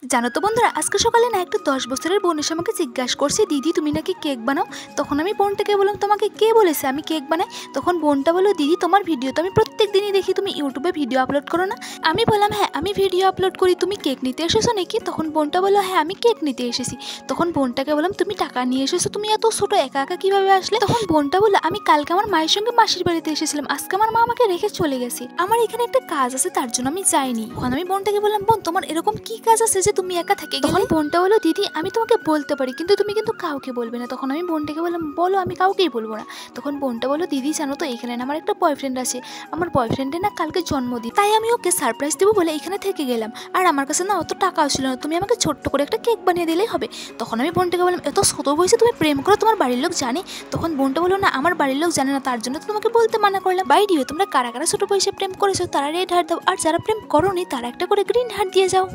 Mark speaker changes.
Speaker 1: জানো তো বন্ধুরা, আজকে সকালে না একটা 10 বছরের বোন এসে আমাকে জিজ্ঞাসা করছে, দিদি তুমি নাকি কেক বানাও। তখন আমি বোনটাকে বললাম, তোমাকে কে বলেছে আমি কেক বানাই? তখন বোনটা বলল, দিদি তোমার ভিডিও তো আমি প্রত্যেক দিনই দেখি, তুমি ইউটিউবে ভিডিও আপলোড করো না? আমি বললাম, হ্যাঁ আমি ভিডিও আপলোড করি, তুমি কেক নিতে এসেছো নাকি? তখন বোনটা বললো, হ্যাঁ আমি কেক নিতে এসেছি। তখন বোনটাকে বললাম, তুমি টাকা নিয়ে এসেছো, তুমি এত ছোট একা একা কিভাবে আসলে? তখন বোনটা বললো, আমি কালকে আমার মায়ের সঙ্গে মাসির বাড়িতে এসেছিলাম, আজকে আমার মা আমাকে রেখে চলে গেছে, আমার এখানে একটা কাজ আছে তার জন্য আমি যাইনি। তখন আমি বোনটাকে বললাম, বোন তোমার এরকম কি কাজ আছে যে তুমি একা থেকে গেলে? তখন বোনটা বললো, দিদি আমি তোমাকে বলতে পারি কিন্তু তুমি কিন্তু কাউকে বলবে না। তখন আমি বোনটাকে বললাম, বলো, আমি কাউকেই বলবো না। তখন বোনটা বললো, দিদি জানো তো এখানে না আমার একটা বয়ফ্রেন্ড আছে, আমার বয়ফ্রেন্ডের না কালকে জন্মদিন, তাই আমি ওকে সারপ্রাইজ দেবো বলে এখানে থেকে গেলাম, আর আমার কাছে না অত টাকাও ছিল না, তুমি আমাকে ছোট্ট করে একটা কেক বানিয়ে দিলেই হবে। তখন আমি বোনটাকে বললাম, এত ছোট বয়সে তুমি প্রেম করো, তোমার বাড়ির লোক জানে? তখন বোনটা বললো, না আমার বাড়ির লোক জানে না, তার জন্য তো তোমাকে বলতে মানা করলাম। বাইরে তোমরা কারা কারা ছোট বয়সে প্রেম করেছো তারা রেড হার্ট দাও, আর যারা প্রেম করোনি তারা একটা করে গ্রিন হার্ট দিয়ে যাও।